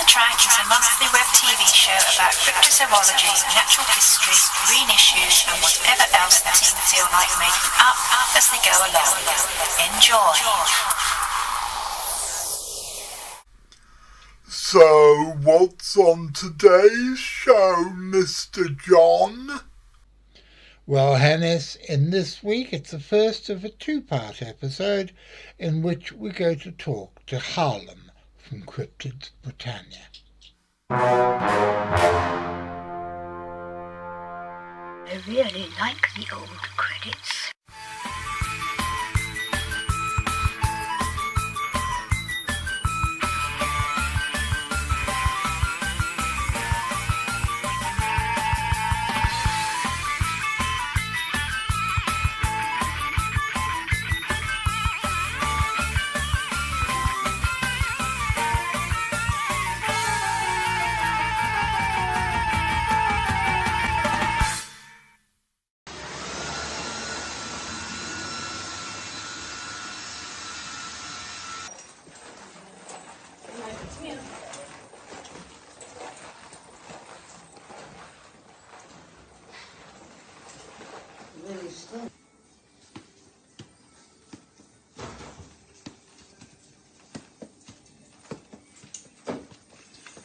Track is a monthly web TV show about cryptozoology, natural history, green issues, and whatever else the team feel like making up as they go along. Enjoy. So, what's on today's show, Mr. John? Well, Hennis, in this week it's the first of a two-part episode in which we go to talk to Harlem from Cryptids Britannia. I really like the old credits.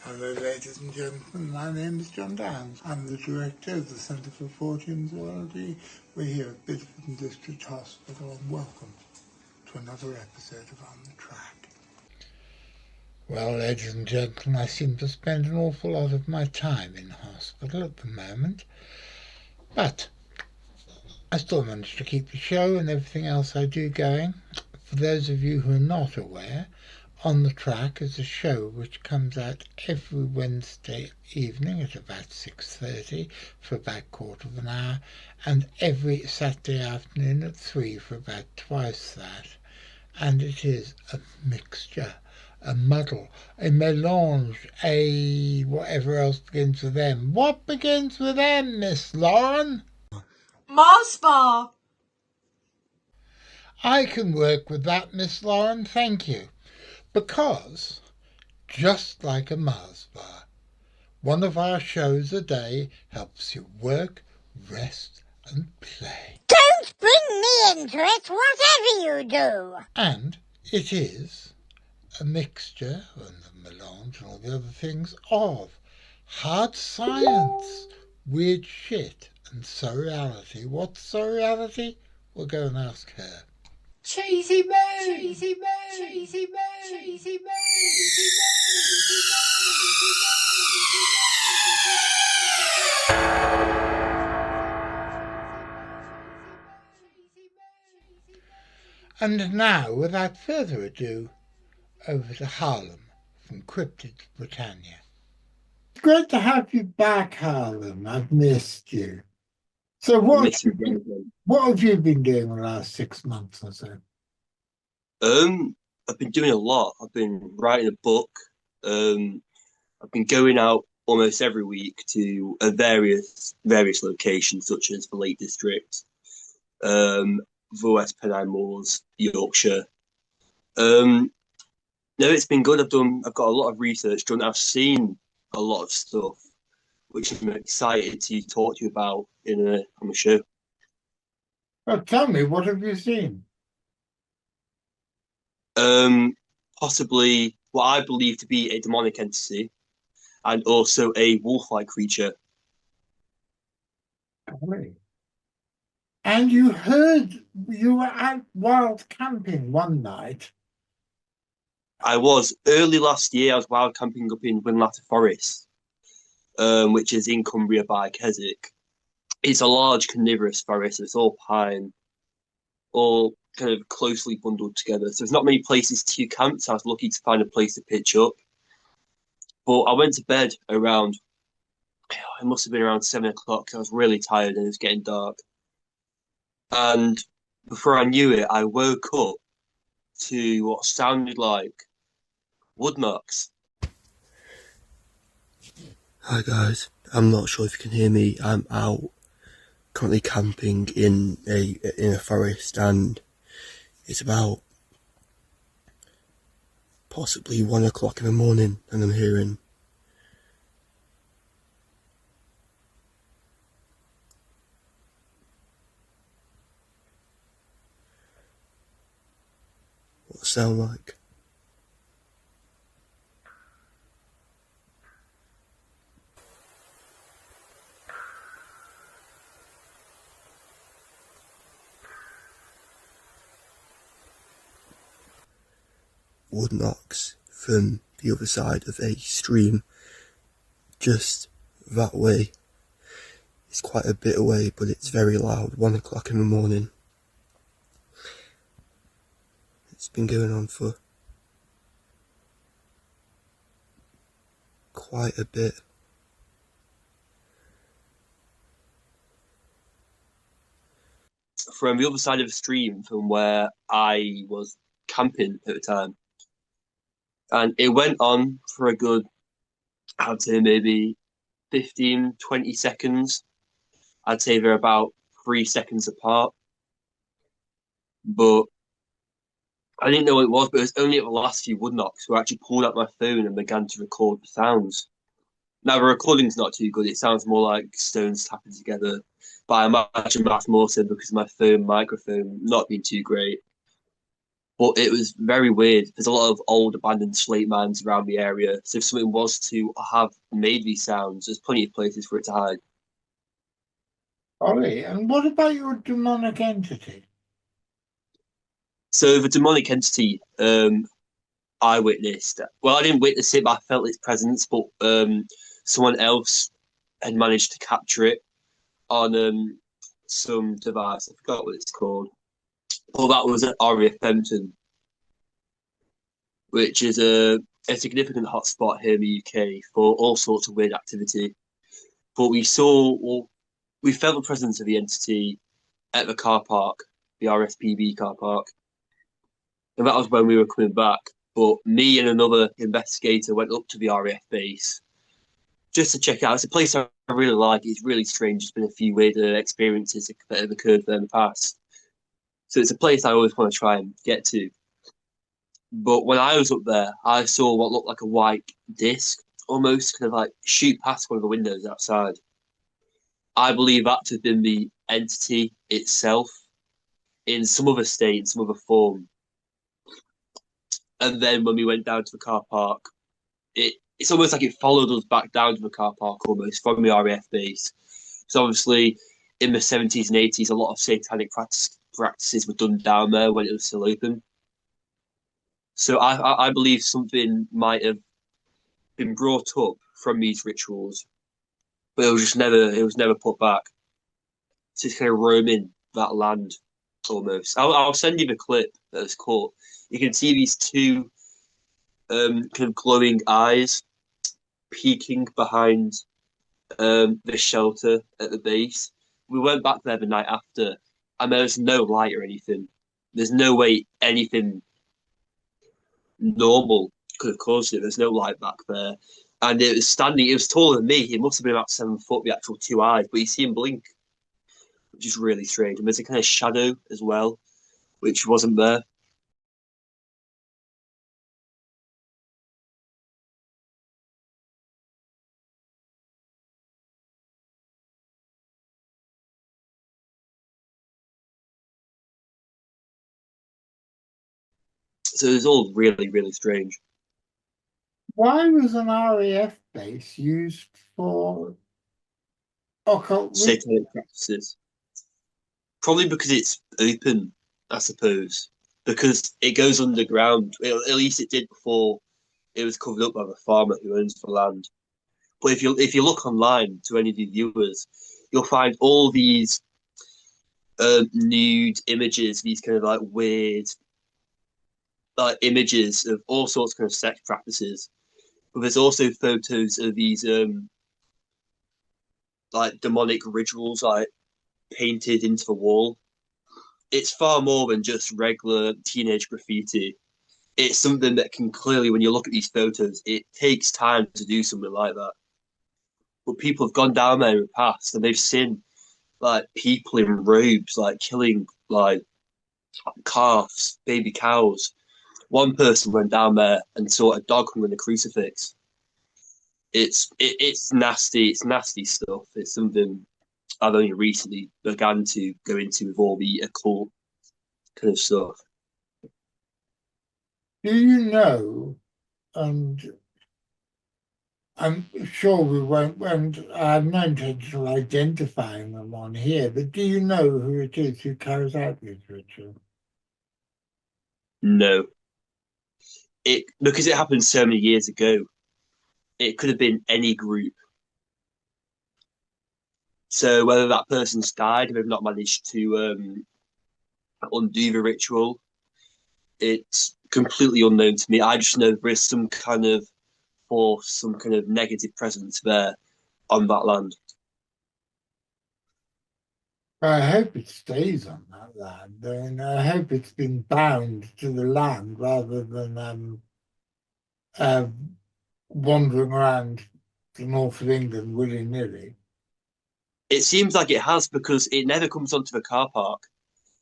Hello, ladies and gentlemen. My name is John Downs. I'm the director of the Centre for Fortean Zoology. We're here at Bidford District Hospital, and welcome to another episode of On the Track. Well, ladies and gentlemen, I seem to spend an awful lot of my time in hospital at the moment, but I still manage to keep the show and everything else I do going. For those of you who are not aware, On the Track is a show which comes out every Wednesday evening at about 6:30 for about a quarter of an hour, and every Saturday afternoon at 3 for about twice that. And it is a mixture, a muddle, a melange, a whatever else begins with M. What begins with M, Miss Lauren? Mars bar. I can work with that, Miss Lauren, thank you. Because, just like a Mars bar, one of our shows a day helps you work, rest and play. Don't bring me into it, whatever you do. And it is a mixture, and the melange and all the other things, of hard science, weird shit, and surreality. What's surreality? We'll go and ask her. Cheesy moon. Cheesy moon. Cheesy moon. Cheesy moon. And now, without further ado, over to Harlem from Cryptids Britannia. It's great to have you back, Harlem. I've missed you. So what have you been doing the last 6 months or so? I've been doing a lot. I've been writing a book. I've been going out almost every week to various locations, such as the Lake District, the West Pennine Moors, Yorkshire. No, it's been good. I've got a lot of research done. I've seen a lot of stuff, which I'm excited to talk to you about on the show. Well, tell me, what have you seen? Possibly what I believe to be a demonic entity, and also a wolf-like creature. Really? And you were out wild camping one night. I was. Early last year, I was wild camping up in Winlatter Forest, which is in Cumbria by Keswick. It's a large carnivorous forest. It's all pine, all kind of closely bundled together. So there's not many places to camp, so I was lucky to find a place to pitch up. But I went to bed around, it must have been around 7 o'clock. I was really tired and it was getting dark. And before I knew it, I woke up to what sounded like Woodknocks. Hi guys, I'm not sure if you can hear me. I'm out currently camping in a forest, and it's about possibly 1 o'clock in the morning, and I'm hearing sound like. Woodknocks from the other side of a stream, just that way. It's quite a bit away, but it's very loud. 1 o'clock in the morning. It's been going on for quite a bit. From the other side of the stream from where I was camping at the time. And it went on for a good, I'd say maybe 15, 20 seconds. I'd say they're about 3 seconds apart. But I didn't know what it was, but it was only at the last few Woodknocks where I actually pulled out my phone and began to record the sounds. Now, the recording's not too good. It sounds more like stones tapping together. But I imagine that's more so because my phone microphone not being too great. But it was very weird. There's a lot of old abandoned slate mines around the area. So if something was to have made these sounds, there's plenty of places for it to hide. Ollie, and what about your demonic entity? So the demonic entity, I witnessed. Well, I didn't witness it, but I felt its presence. But someone else had managed to capture it on some device. I forgot what it's called. Well, that was at RAF Fempton, which is a significant hotspot here in the UK for all sorts of weird activity. But we felt the presence of the entity at the car park, the RSPB car park. And that was when we were coming back. But me and another investigator went up to the RAF base just to check it out. It's a place I really like. It's really strange. There's been a few weird experiences that have occurred there in the past. So it's a place I always want to try and get to. But when I was up there, I saw what looked like a white disc almost kind of like shoot past one of the windows outside. I believe that to have been the entity itself in some other state, in some other form. And then when we went down to the car park, it's almost like it followed us back down to the car park almost from the RAF base. So obviously in the 70s and 80s, a lot of satanic practices were done down there when it was still open. So I believe something might have been brought up from these rituals, but it was never put back. So it's kind of roaming that land almost. I'll send you the clip that was caught. You can see these two kind of glowing eyes peeking behind the shelter at the base. We went back there the night after, and there was no light or anything. There's no way anything normal could have caused it. There's no light back there. And it was taller than me. It must have been about 7 foot, the actual two eyes, but you see him blink, which is really strange. And there's a kind of shadow as well, which wasn't there. So it was all really, really strange. Why was an RAF base used for occult Satanic practices. Probably because it's open, I suppose. Because it goes underground. At least it did before it was covered up by the farmer who owns the land. But if you look online to any of the viewers, you'll find all these nude images, these kind of like weird like images of all sorts of kind of sex practices. But there's also photos of these like demonic rituals like painted into the wall. It's far more than just regular teenage graffiti. It's something that can clearly, when you look at these photos, it takes time to do something like that. But people have gone down there in the past and they've seen like people in robes, like killing like calves, baby cows. One person went down there and saw a dog hung in a crucifix. It's nasty. It's nasty stuff. It's something I've only recently began to go into with all the occult kind of stuff. Do you know, and I'm sure we won't, I have no intention of identifying them on here, but do you know who it is who carries out this ritual? No, it because it happened so many years ago. It could have been any group. So whether that person's died and they've not managed to undo the ritual, it's completely unknown to me. I just know there is some kind of force, some kind of negative presence there on that land. I hope it stays on that land, and I hope it's been bound to the land rather than uh, wandering around the north of England willy-nilly. It seems like it has because it never comes onto the car park.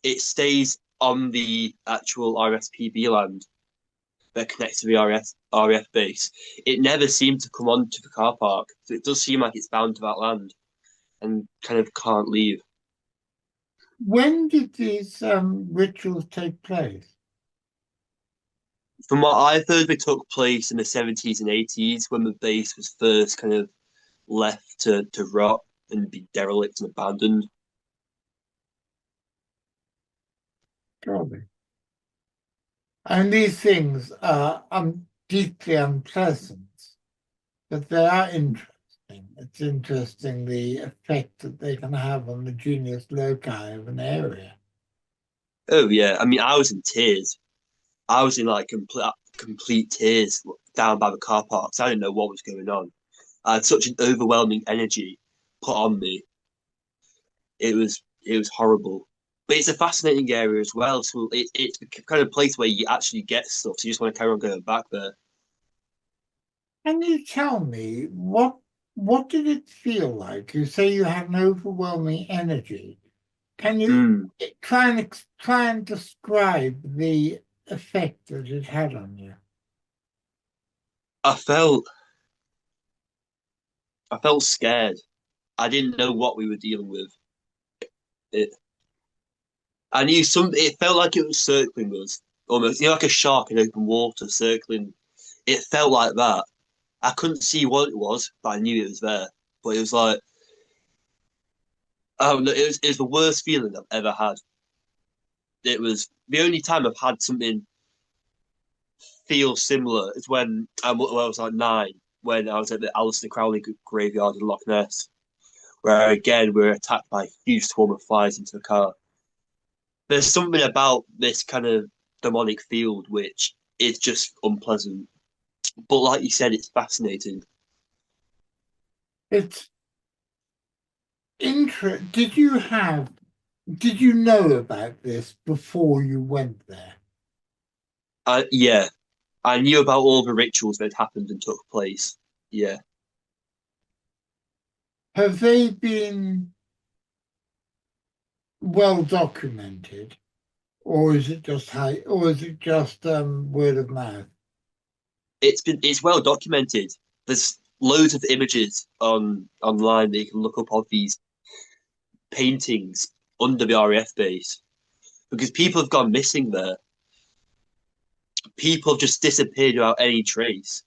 It stays on the actual RSPB land that connects to the RF base. It never seemed to come onto the car park. So it does seem like it's bound to that land and kind of can't leave. When did these rituals take place? From what I've heard, they took place in the 70s and 80s when the base was first kind of left to rot and be derelict and abandoned. Surely. And these things are deeply unpleasant, but they are interesting. It's interesting the effect that they can have on the genius loci of an area. Oh yeah, I mean, I was in tears. I was in like complete tears down by the car parks. I didn't know what was going on. I had such an overwhelming energy put on me. It was horrible. But it's a fascinating area as well. So it's the kind of place where you actually get stuff. So you just want to carry on going back there. Can you tell me what did it feel like? You say you had an overwhelming energy. Can you Mm. try and describe the effect that it had on you? I felt I felt scared. I didn't know what we were dealing with. It I knew some. It felt like it was circling us, almost, like a shark in open water circling. It felt like that. I couldn't see what it was, but I knew it was there. But it was like, oh no, it was the worst feeling I've ever had. It was the only time I've had something feel similar is when I was like 9, when I was at the Alistair Crowley graveyard in Loch Ness, where again we were attacked by a huge swarm of flies into the car. There's something about this kind of demonic field which is just unpleasant. But like you said, it's fascinating. It's did you know about this before you went there? Yeah, I knew about all the rituals that happened and took place. Yeah. Have they been well documented, or is it just word of mouth? It's well documented. There's loads of images online that you can look up of these paintings under the RAF base because people have gone missing there. People have just disappeared without any trace.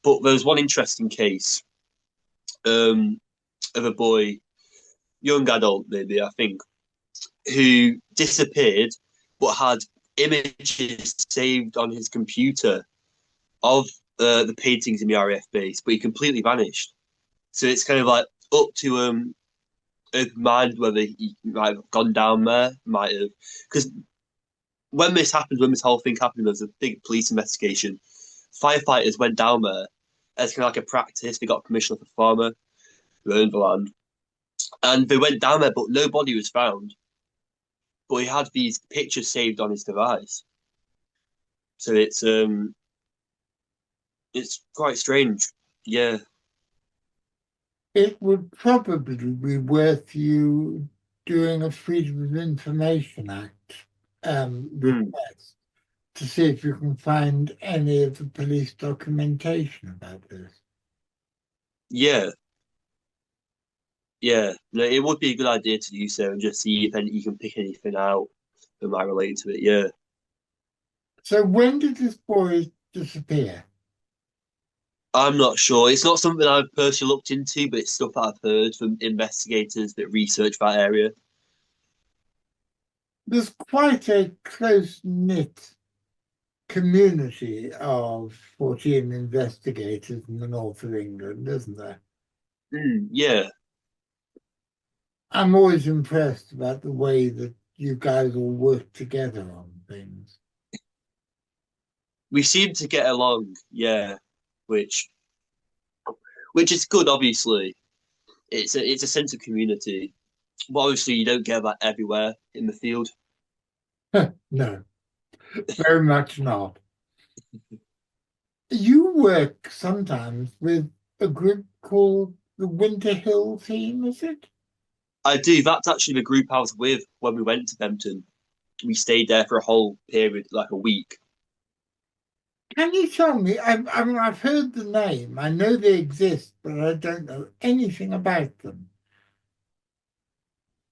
But there was one interesting case um, of a boy, young adult maybe, I think, who disappeared but had images saved on his computer of the paintings in the RAF base, but he completely vanished. So it's kind of like up to open mind whether he might have gone down there, might have, because when this whole thing happened, there was a big police investigation. Firefighters went down there as kind of like a practice. They got permission from the farmer who owned the land, and they went down there, but no body was found. But he had these pictures saved on his device, so it's quite strange. Yeah. It would probably be worth you doing a Freedom of Information Act Mm. request to see if you can find any of the police documentation about this. Yeah. Yeah. No, it would be a good idea to do so and just see if you can pick anything out that might relate to it. Yeah. So when did this boy disappear? I'm not sure. It's not something I've personally looked into, but it's stuff that I've heard from investigators that research that area. There's quite a close-knit community of Fortean investigators in the north of England, isn't there? Yeah, I'm always impressed about the way that you guys all work together on things. we seem to get along. Yeah, which which is good. Obviously, it's a sense of community. But obviously, you don't get that everywhere in the field. No, very much not. You work sometimes with a group called the Winter Hill team, is it? I do. That's actually the group I was with when we went to Bempton. We stayed there for a whole period, like a week. Can you tell me? I mean, I've heard the name. I know they exist, but I don't know anything about them.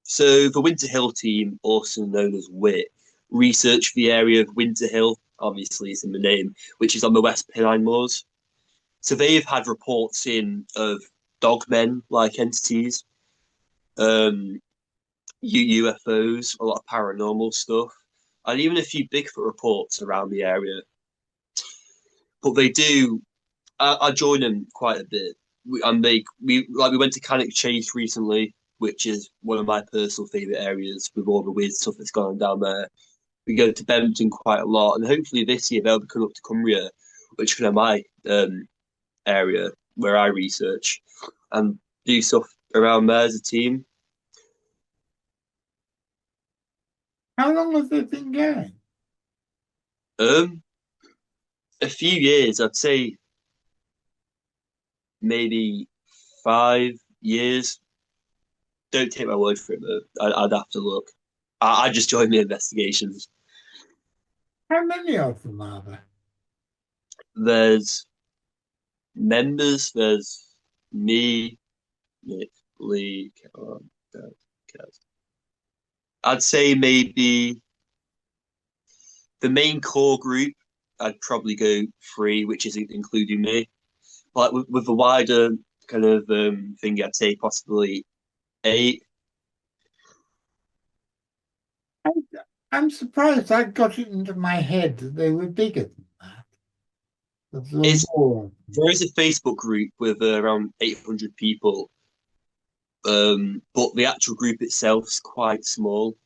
So the Winter Hill team, also known as WIT, researched the area of Winter Hill, obviously it's in the name, which is on the West Pennine Moors. So they've had reports in of dogmen-like entities, um, UFOs, a lot of paranormal stuff, and even a few Bigfoot reports around the area. But they do. I join them quite a bit, and we went to Cannock Chase recently, which is one of my personal favourite areas with all the weird stuff that's gone on down there. We go to Bempton quite a lot, and hopefully this year they'll be coming up to Cumbria, which is kind of my area where I research and do stuff around there as a team. How long have they been going? Um, a few years, I'd say maybe 5 years. Don't take my word for it, though. I'd have to look. I just joined the investigations. How many of them are there? There's members. There's me, Nick, Lee, Caroline, Kaz. I'd say maybe the main core group. I'd probably go three, which is including me. Like with the wider kind of thing, I'd say possibly eight. I'm surprised I got it into my head that they were bigger than that. That there were It's more. There is a Facebook group with around 800 people, but the actual group itself is quite small.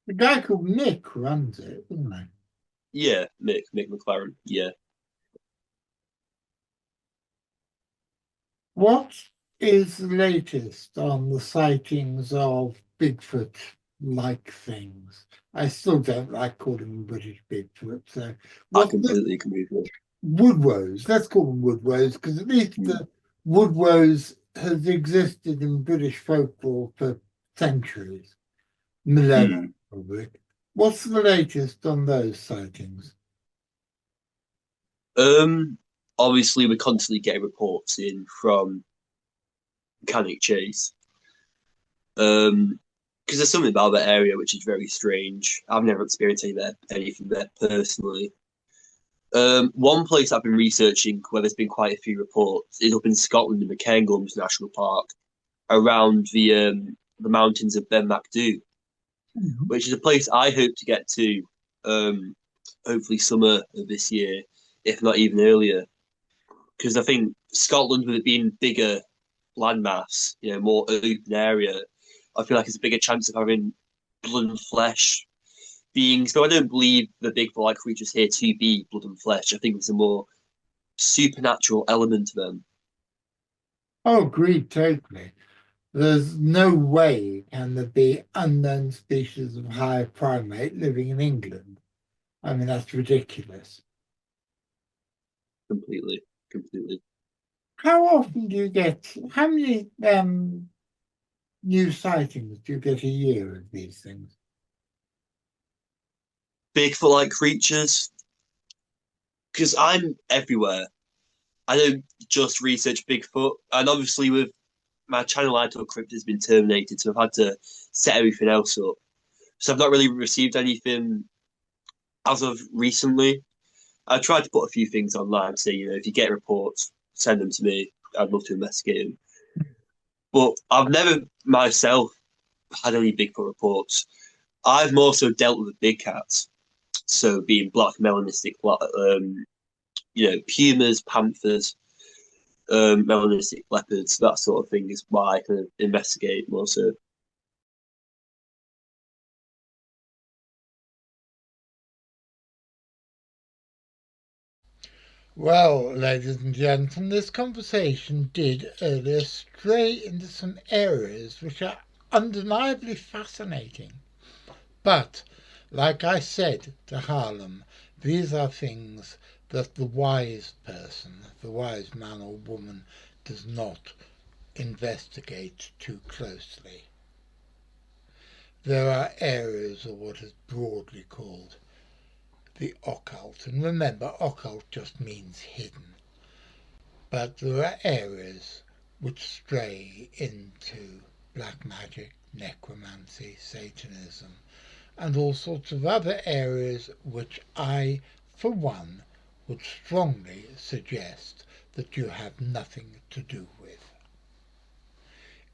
The guy called Nick runs it, isn't he? Yeah, Mick McLaren. Yeah. What is the latest on the sightings of Bigfoot-like things? I still don't like calling them British Bigfoot. So, I what the completely agree with you. Woodrows? Let's call them Woodrows because at least Mm. the Woodrows has existed in British folklore for centuries, millennia Mm. probably. What's the latest on those sightings? Um, Obviously, we constantly get reports in from Cannock Chase. Because there's something about that area which is very strange. I've never experienced anything there personally. One place I've been researching where there's been quite a few reports is up in Scotland in the Cairngorms National Park, around the mountains of Ben Macdhu, which is a place I hope to get to, hopefully summer of this year, if not even earlier. Because I think Scotland, with it being bigger landmass, more open area, I feel like it's a bigger chance of having blood and flesh beings. Though I don't believe the big like creatures here to be blood and flesh. I think there's a more supernatural element to them. Oh, agreed totally. There's no way can there be unknown species of higher primate living in England. I mean, that's ridiculous. Completely, completely. How often do you get, how many new sightings do you get a year of these things? Bigfoot like creatures, because I'm everywhere. I don't just research Bigfoot, and obviously with my channel Idle Crypt has been terminated, so I've had to set everything else up. So I've not really received anything as of recently. I tried to put a few things online, say, if you get reports, send them to me. I'd love to investigate them. But I've never myself had any Bigfoot reports. I've more so dealt with big cats, so being black melanistic, pumas, panthers, melanistic leopards, that sort of thing is why I can investigate more so. Well, ladies and gentlemen, this conversation did earlier stray into some areas which are undeniably fascinating. But, like I said to Harlem, these are things that the wise person, the wise man or woman, does not investigate too closely. There are areas of what is broadly called the occult, and remember, occult just means hidden. But there are areas which stray into black magic, necromancy, Satanism, and all sorts of other areas which I, for one, would strongly suggest that you have nothing to do with.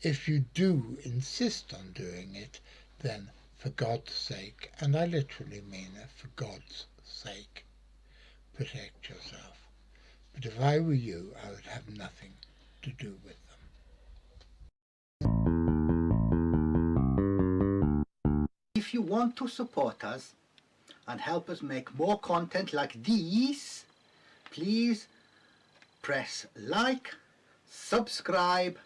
If you do insist on doing it, then for God's sake, and I literally mean it, for God's sake, protect yourself. But if I were you, I would have nothing to do with them. If you want to support us and help us make more content like these, please press like, subscribe,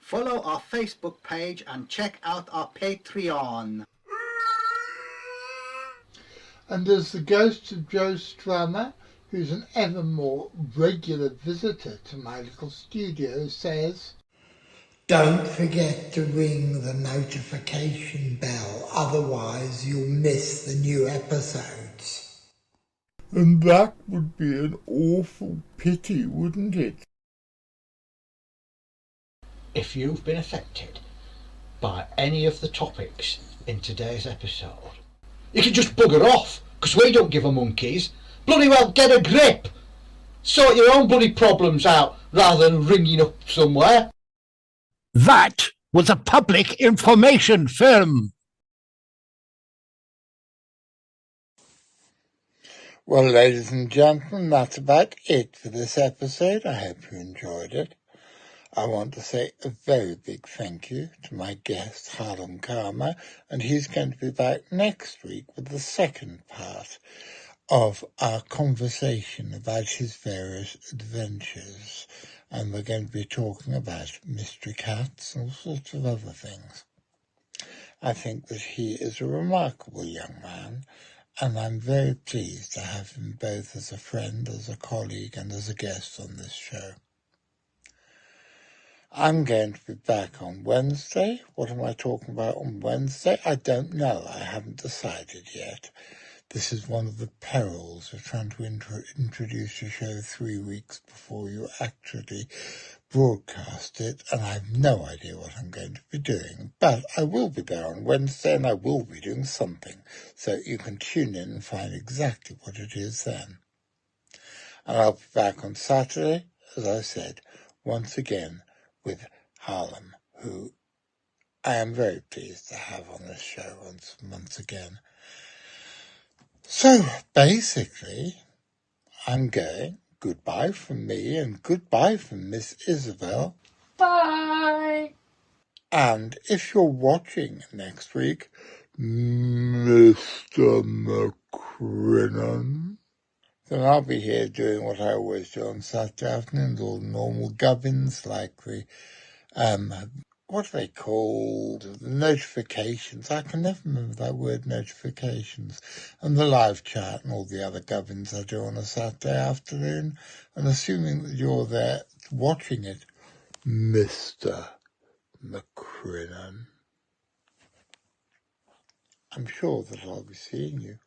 follow our Facebook page and check out our Patreon. And as the ghost of Joe Strummer, who's an ever more regular visitor to my little studio, says, don't forget to ring the notification bell, otherwise you'll miss the new episodes. And that would be an awful pity, wouldn't it? If you've been affected by any of the topics in today's episode, you can just bugger off, because we don't give a monkeys. Bloody well get a grip. Sort your own bloody problems out rather than ringing up somewhere. That was a public information film. Well, ladies and gentlemen, that's about it for this episode. I hope you enjoyed it. I want to say a very big thank you to my guest, Harlem Karma, and he's going to be back next week with the second part of our conversation about his various adventures. And we're going to be talking about mystery cats and all sorts of other things. I think that he is a remarkable young man, and I'm very pleased to have him both as a friend, as a colleague, and as a guest on this show. I'm going to be back on Wednesday. What am I talking about on Wednesday? I don't know. I haven't decided yet. This is one of the perils of trying to introduce a show 3 weeks before you actually broadcast it, and I have no idea what I'm going to be doing. But I will be there on Wednesday, and I will be doing something, so you can tune in and find exactly what it is then. And I'll be back on Saturday, as I said, once again, with Harlem, who I am very pleased to have on this show once again. So, basically, I'm going. Goodbye from me and goodbye from Miss Isabel. Bye! And if you're watching next week, Mr. McCrinnan, then I'll be here doing what I always do on Saturday afternoons, all normal gubbins like the, what are they called? The notifications. I can never remember that word, notifications. And the live chat and all the other gubbins I do on a Saturday afternoon. And assuming that you're there watching it, Mr. McCrinnan, I'm sure that I'll be seeing you.